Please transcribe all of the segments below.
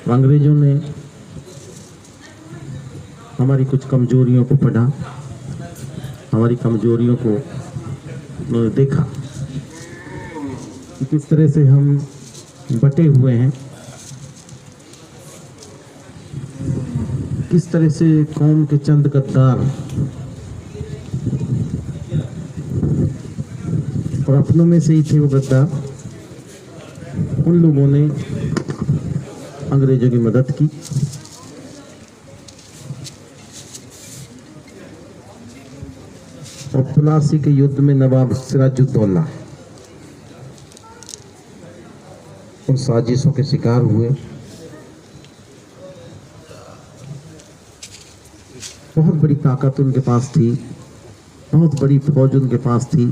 अंग्रेजों ने हमारी कुछ कमजोरियों को पढ़ा, हमारी कमजोरियों को उन्होंने देखा कि किस तरह से हम बटे हुए हैं, किस तरह से कौम के चंद गद्दार और अपनों में से ही थे वो गद्दार, उन लोगों ने अंग्रेजों की मदद की और प्लासी के युद्ध में नवाब सिराजुद्दौला उन साजिशों के शिकार हुए। बहुत बड़ी ताकत उनके पास थी, बहुत बड़ी फौज उनके पास थी,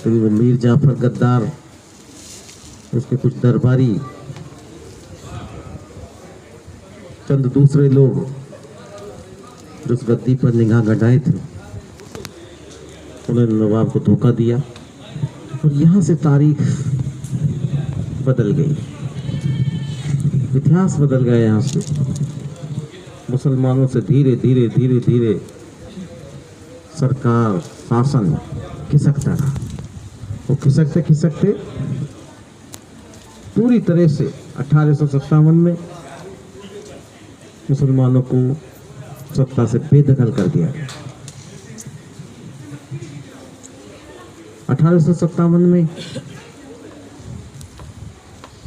तो वो मीर जाफर गद्दार, उसके कुछ दरबारी, चंद दूसरे लोग जो उस गद्दी पर निगाह गड़ाए थे, उन्होंने नवाब को धोखा दिया और यहाँ से तारीख बदल गई, इतिहास बदल गया। यहाँ से मुसलमानों से धीरे धीरे धीरे धीरे सरकार, शासन खिसकता रहा। वो खिसकते खिसकते पूरी तरह से 1857 में मुसलमानों को सत्ता से बेदखल कर दिया गया। 1857 में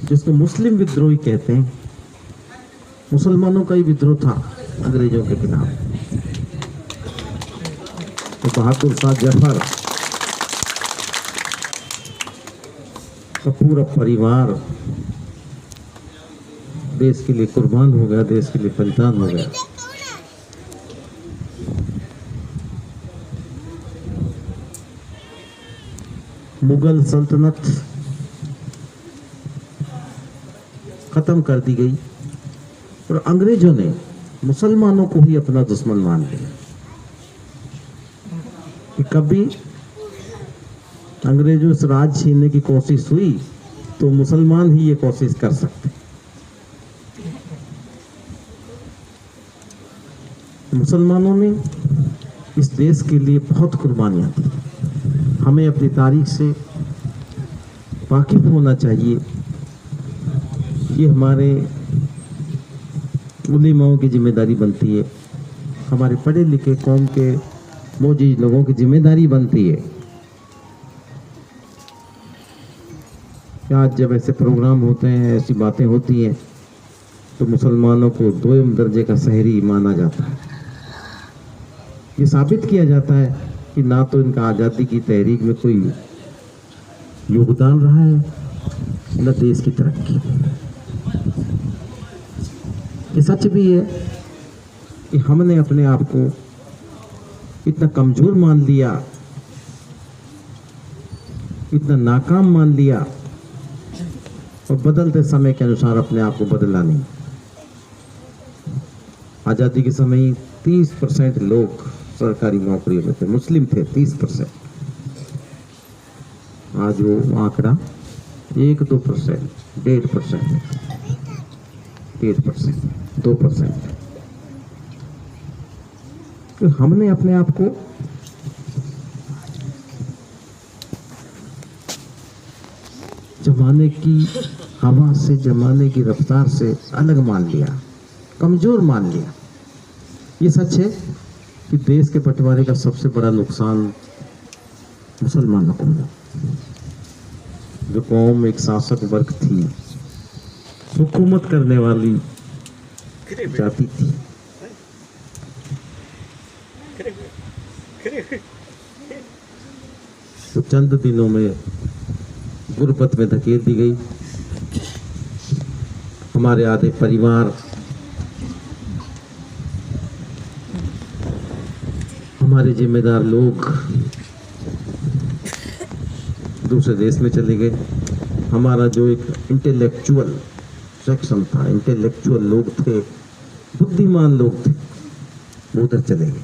जिसको मुस्लिम विद्रोही कहते हैं, मुसलमानों का ही विद्रोह था अंग्रेजों के खिलाफ। तो बहादुर शाह जफर का पूरा परिवार देश के लिए कुर्बान हो गया, देश के लिए बलिदान हो गया। मुगल सल्तनत खत्म कर दी गई और अंग्रेजों ने मुसलमानों को ही अपना दुश्मन मान लिया कि कभी अंग्रेजों से राज छीनने की कोशिश हुई तो मुसलमान ही ये कोशिश कर सकते। मुसलमानों ने इस देश के लिए बहुत कुर्बानियां दी। हमें अपनी तारीख से वाकिफ होना चाहिए। ये हमारे उलेमाओं की जिम्मेदारी बनती है, हमारे पढ़े लिखे कौम के मौजूद लोगों की जिम्मेदारी बनती है कि आज जब ऐसे प्रोग्राम होते हैं, ऐसी बातें होती हैं, तो मुसलमानों को दोयम दर्जे का शहरी माना जाता है। ये साबित किया जाता है कि ना तो इनका आज़ादी की तहरीक में कोई योगदान रहा है, न देश की तरक्की। ये सच भी है कि हमने अपने आप को इतना कमजोर मान लिया, इतना नाकाम मान लिया और बदलते समय के अनुसार अपने आप को बदला नहीं। आज़ादी के समय 30% लोग सरकारी नौकरियों में थे, मुस्लिम थे 30%। आज वो आंकड़ा 1-2%, 1.5%, 1% 2%। तो हमने अपने आप को जमाने की हवा से, जमाने की रफ्तार से अलग मान लिया, कमजोर मान लिया। ये सच है कि देश के बंटवारे का सबसे बड़ा नुकसान मुसलमानों को हुआ। जो कौम एक शासक वर्ग थी, हुकूमत करने वाली जाति थी, तो चंद दिनों में गुर्बत में धकेल दी गई। हमारे आधे परिवार, हमारे जिम्मेदार लोग दूसरे देश में चले गए। हमारा जो एक इंटेलेक्चुअल सेक्शन था, इंटेलेक्चुअल लोग थे, बुद्धिमान लोग थे, वो उधर चले गए।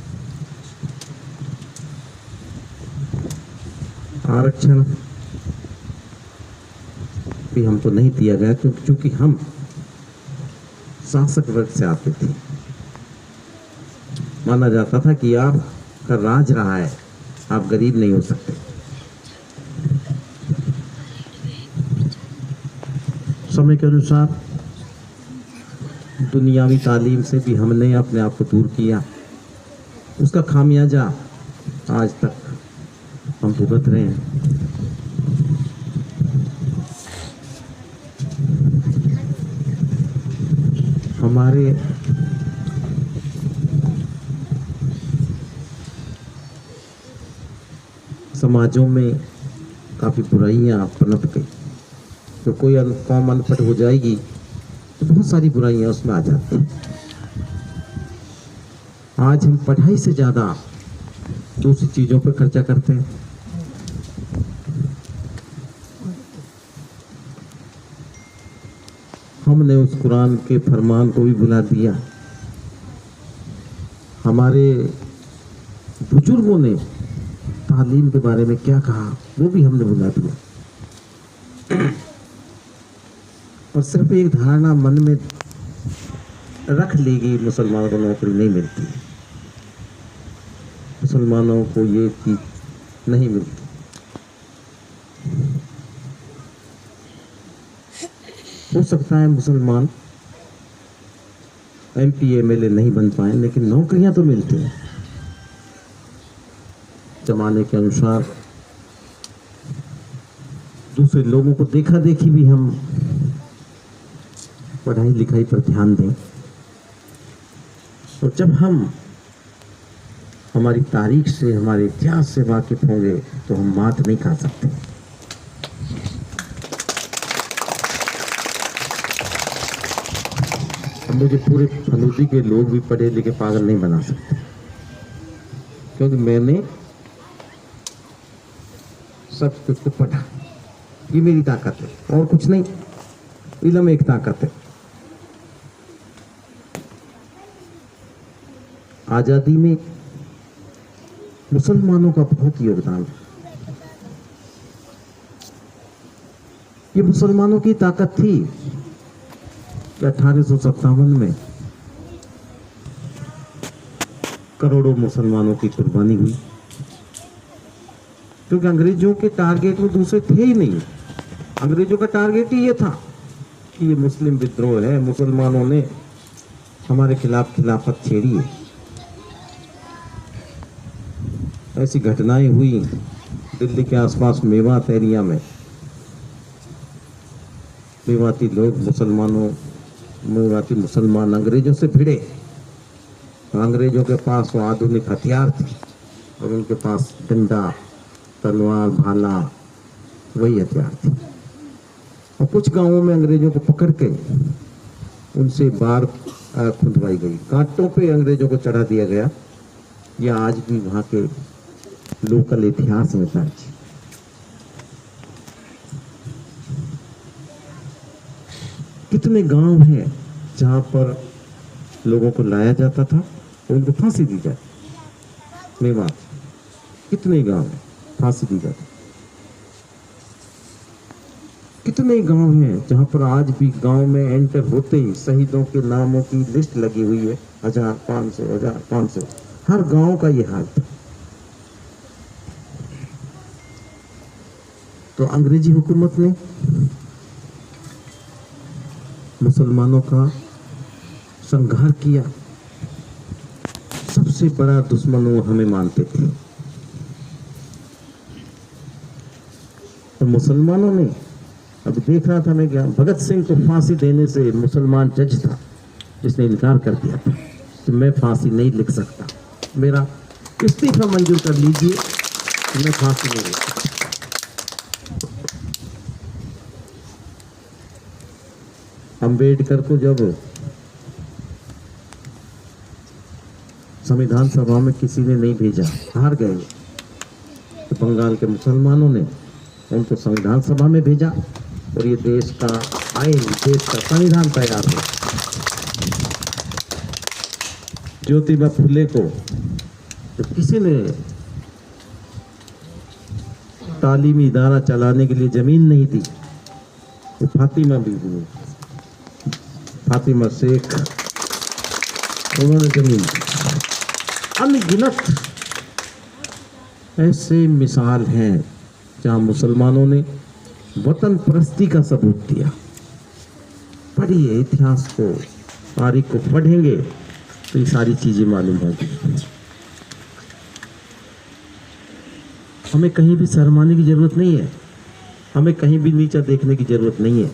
आरक्षण भी हमको नहीं दिया गया, क्योंकि हम शासक वर्ग से आते थे। माना जाता था कि आपका राज रहा है, आप गरीब नहीं हो सकते। समय के अनुसार दुनियावी तालीम से भी हमने अपने आप को दूर किया। उसका खामियाजा आज तक हम भुगत रहे हैं। हमारे समाजों में काफ़ी बुराइयां पनप गई। तो कोई कौम अनपढ़ हो जाएगी तो बहुत सारी बुराइयां उसमें आ जाती हैं। आज हम पढ़ाई से ज़्यादा दूसरी चीज़ों पर खर्चा करते हैं। हमने उस कुरान के फरमान को भी भुला दिया। हमारे बुजुर्गों ने तालीम के बारे में क्या कहा वो भी हमने भुला दिया। और सिर्फ एक धारणा मन में रख ली गई, मुसलमानों को नौकरी नहीं मिलती, मुसलमानों को ये चीज नहीं मिलती। हो सकता है मुसलमान MP MLA नहीं बन पाए, लेकिन नौकरियां तो मिलती हैं। जमाने के अनुसार दूसरे लोगों को देखा देखी भी हम पढ़ाई लिखाई पर ध्यान दें। और जब हम हमारी तारीख से, हमारे इतिहास से वाकिफ होंगे तो हम मात नहीं खा सकते। अब मुझे पूरे फलूदी के लोग भी पढ़े लिखे पागल नहीं बना सकते, क्योंकि मैंने सब कुछ को पढ़ा। ये मेरी ताकत है और कुछ नहीं। इल्म एक ताकत है। आजादी में मुसलमानों का बहुत योगदान है। ये मुसलमानों की ताकत थी कि 1857 में करोड़ों मुसलमानों की कुर्बानी हुई, क्योंकि अंग्रेजों के टारगेट में दूसरे थे ही नहीं। अंग्रेजों का टारगेट ही ये था कि ये मुस्लिम विद्रोह है, मुसलमानों ने हमारे खिलाफ खिलाफत छेड़ी है। ऐसी घटनाएं हुई दिल्ली के आसपास मेवात एरिया में। मेवाती लोग मेवाती मुसलमान अंग्रेजों से भिड़े। अंग्रेजों के पास वो आधुनिक हथियार थे और उनके पास डंडा, तलवार, भाला, वही हथियार थे। और कुछ गांवों में अंग्रेजों को पकड़ के उनसे बार खुदवाई गई, कांटों पे अंग्रेजों को चढ़ा दिया गया। यह आज भी वहां के लोकल इतिहास में दर्ज है। कितने गांव हैं जहां पर लोगों को लाया जाता था, उनको फांसी दी जाती। मेवात कितने गांव हैं, फांसी दी जाती। कितने गांव हैं जहां पर आज भी गांव में एंटर होते ही शहीदों के नामों की लिस्ट लगी हुई है, 1500 हर गांव का ये हाल था। तो अंग्रेजी हुकूमत ने मुसलमानों का संहार किया। सबसे बड़ा दुश्मन वो हमें मानते थे। और मुसलमानों ने, अभी देख रहा था मैं क्या, भगत सिंह को फांसी देने से मुसलमान जज था जिसने इनकार कर दिया था कि मैं फांसी नहीं लिख सकता, मेरा इस्तीफा मंजूर कर लीजिए, मैं फांसी नहीं लिख सकता। अम्बेडकर को जब संविधान सभा में किसी ने नहीं भेजा, हार गए, तो बंगाल के मुसलमानों ने उनको संविधान सभा में भेजा और ये देश का आईन, देश का संविधान तैयार हुआ। ज्योतिबा फुले को तो किसी ने तालीमी इदारा चलाने के लिए जमीन नहीं दी, वो फातिमा बीवी, फातिमा शेख, उन्होंने जमीन दी। अनगिनत ऐसे मिसाल हैं जहां मुसलमानों ने वतन परस्ती का सबूत दिया। पढ़िए इतिहास को, तारीख को पढ़ेंगे तो ये सारी चीजें मालूम होगी। हमें कहीं भी शर्माने की जरूरत नहीं है, हमें कहीं भी नीचा देखने की जरूरत नहीं है।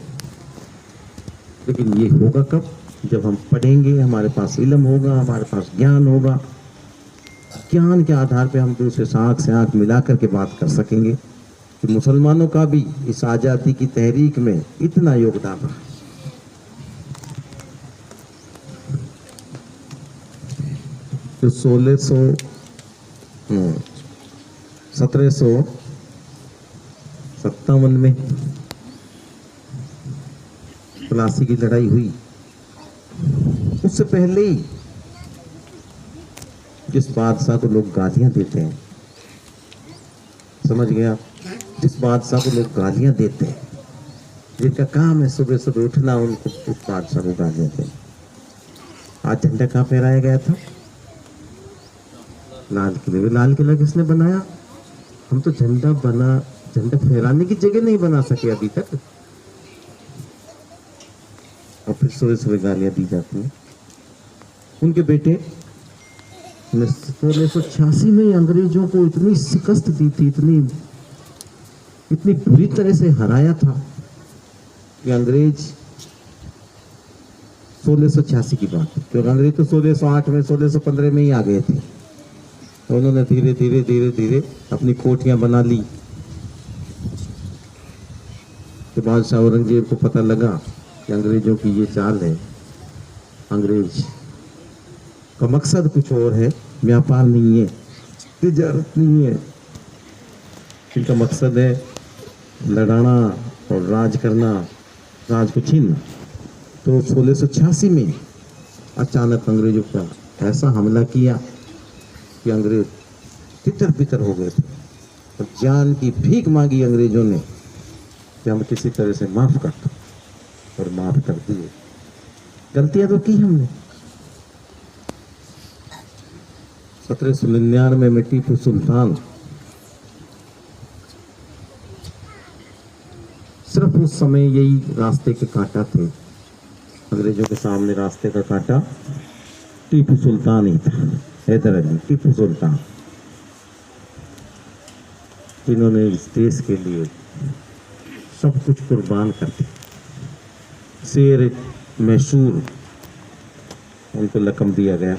लेकिन ये होगा कब? जब हम पढ़ेंगे, हमारे पास इल्म होगा, हमारे पास ज्ञान होगा। ज्ञान के आधार पे हम दूसरे से आंख मिला करके बात कर सकेंगे कि मुसलमानों का भी इस आज़ादी की तहरीक में इतना योगदान रहा। तो 1757 में प्लासी की लड़ाई हुई, उससे पहले ही जिस बादशाह को लोग गालियां देते हैं, समझ गया, जिस बादशाह को लोग गालियां देते हैं, जिनका काम है सुबह सुबह उठना, उनको उस बादशाह को गालियां दें। आज झंडा कहाँ फहराया गया था? लाल किले में। लाल किला किसने बनाया? हम तो झंडा फहराने की जगह नहीं बना सके अभी तक, और फिर सुबह सुबह गालियां दी जाती हैं। उनके बेटे 1686 में अंग्रेजों को इतनी शिकस्त दी थी, इतनी बुरी तरह से हराया था कि अंग्रेज 1686 की बात है, क्योंकि अंग्रेज तो 1608 में 1615 में ही आ गए थे। तो उन्होंने धीरे धीरे अपनी कोठियां बना ली। तो बादशाह औरंगजेब को पता लगा कि अंग्रेजों की ये चाल है, अंग्रेज का मकसद कुछ और है, व्यापार नहीं है, तिजारत नहीं है, इनका मकसद है लड़ाना और राज करना, राज को छीनना। तो 1686 में अचानक अंग्रेजों का ऐसा हमला किया कि अंग्रेज तितर बितर हो गए थे और जान की भीख मांगी अंग्रेजों ने कि हम किसी तरह से माफ कर दो, और माफ कर दिए। गलतियां तो की हमने। 1799 में टीपू सुल्तान सिर्फ उस समय यही रास्ते के कांटा थे, अंग्रेजों के सामने रास्ते का कांटा टीपू सुल्तान ही था, हैदर अली, टीपू सुल्तान। इन्होंने इस देश के लिए सब कुछ कुर्बान कर दिया। शेर मैसूर उनको लक़ब दिया गया।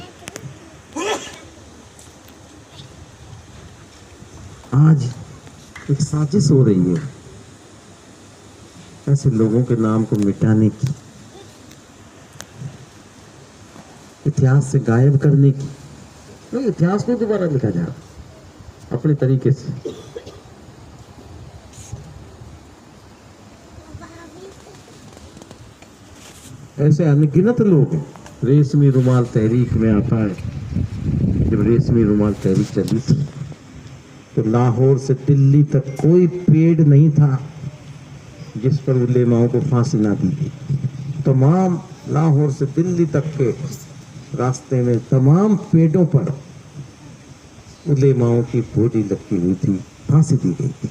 आज एक साजिश हो रही है ऐसे लोगों के नाम को मिटाने की, इतिहास से गायब करने की। नहीं, इतिहास को दोबारा लिखा जा अपने तरीके से। ऐसे अनगिनत लोग हैं। रेशमी रुमाल तहरीक में आता है, जब रेशमी रुमाल तहरीक चली थी तो लाहौर से दिल्ली तक कोई पेड़ नहीं था जिस पर उलेमाओं को फांसी ना दी गई। तमाम लाहौर से दिल्ली तक के रास्ते में तमाम पेड़ों पर उलेमाओं की बॉडी लटकी हुई थी, फांसी दी गई थी।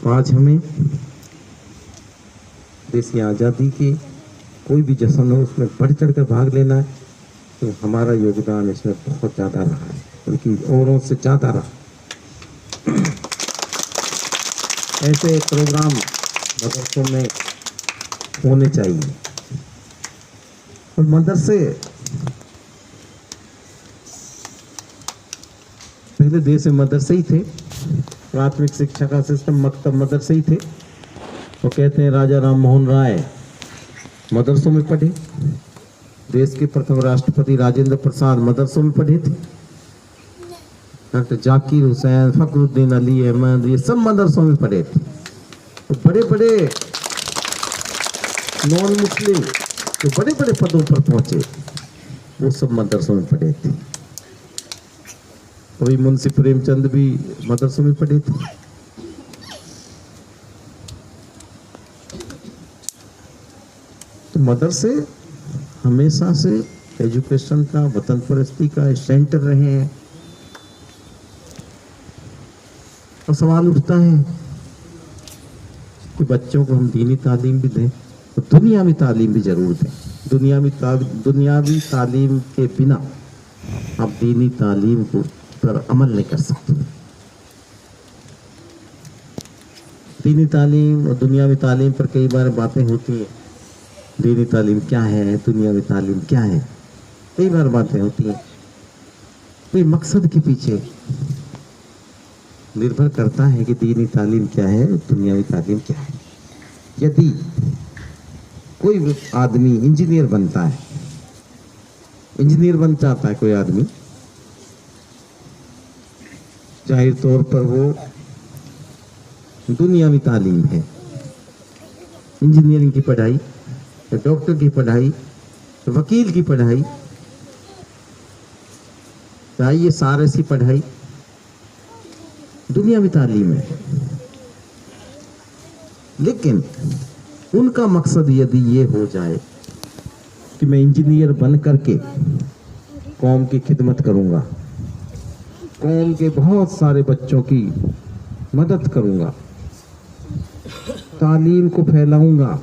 आज हमें देश की आज़ादी की कोई भी जश्न हो उसमें बढ़ चढ़ कर भाग लेना है, तो हमारा योगदान इसमें बहुत ज़्यादा रहा है, उनकी औरों से ज़्यादा रहा। ऐसे प्रोग्राम मदरसों में होने चाहिए, और मदरसे पहले देश में मदरसे ही थे, प्राथमिक शिक्षा का सिस्टम मकतब मदरसे ही थे। वो कहते हैं राजा राम मोहन राय मदरसों में पढ़े, देश के प्रथम राष्ट्रपति राजेंद्र प्रसाद मदरसों में पढ़े थे, डॉक्टर जाकिर हुसैन, फखरुद्दीन अली अहमद, ये सब मदरसों में पढ़े थे। तो बड़े बड़े नॉन मुस्लिम जो बड़े बड़े पदों पर पहुंचे वो सब मदरसों में पढ़े थे। कभी मुंशी प्रेमचंद भी मदरसों में पढ़े थे। तो मदरसे हमेशा से एजुकेशन का, वतन परस्ती का सेंटर रहे हैं। और सवाल उठता है कि बच्चों को हम दीनी तालीम भी दें तो दुनियावी तालीम भी जरूर दें। दुनियावी तालीम के बिना आप दीनी तालीम को पर अमल नहीं कर सकते। दीनी तालीम और दुनियावी तालीम पर कई बार बातें होती हैं। दीनी तालीम क्या है, दुनियावी तालीम क्या है, कई बार बातें होती हैं। तो मकसद के पीछे निर्भर करता है कि दीनी तालीम क्या है, दुनियावी तालीम क्या है। यदि कोई आदमी इंजीनियर बनता है, इंजीनियर बन जाता है कोई आदमी, जाहिर तौर पर वो दुनियावी तालीम है। इंजीनियरिंग की पढ़ाई, डॉक्टर की पढ़ाई, वकील की पढ़ाई, IAS की पढ़ाई दुनियावी तालीम है। लेकिन उनका मकसद यदि ये हो जाए कि मैं इंजीनियर बन करके कौम की खिदमत करूंगा, कौम के बहुत सारे बच्चों की मदद करूंगा, तालीम को फैलाऊंगा,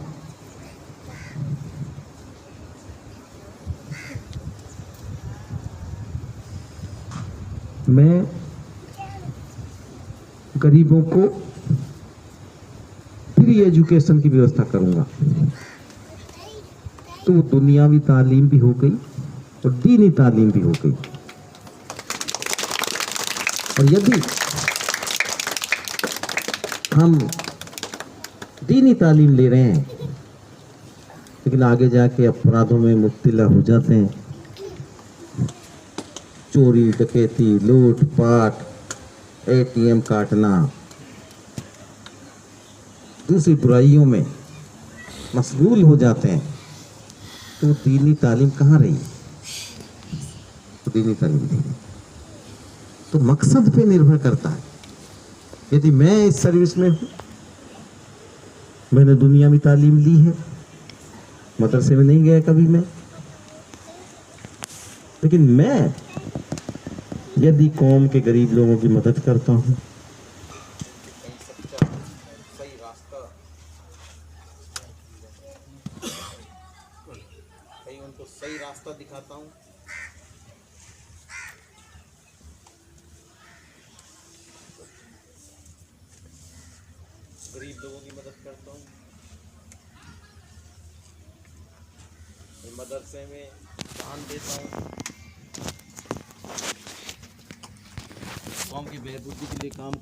मैं गरीबों को फ्री एजुकेशन की व्यवस्था करूंगा, तो दुनियावी तालीम भी हो गई और दीनी तालीम भी हो गई। और यदि हम दीनी तालीम ले रहे हैं लेकिन आगे जाके अपराधों में मुब्तला हो जाते हैं, चोरी, डकैती, लूट पाट, ATM काटना, दूसरी बुराइयों में मशगूल हो जाते हैं, तो दीनी तालीम कहाँ रही? तो दीनी तालीम नहीं। तो मकसद पे निर्भर करता है। यदि मैं इस सर्विस में हूं, मैंने दुनियावी तालीम ली है, मदरसे में नहीं गया कभी मैं, लेकिन मैं यदि कौम के गरीब लोगों की मदद करता हूं, उनको सही रास्ता दिखाता हूं, गरीब लोगों की मदद करता हूं, मदरसे में दान देता हूं, कौम की बहबूदी के लिए काम करता हूं।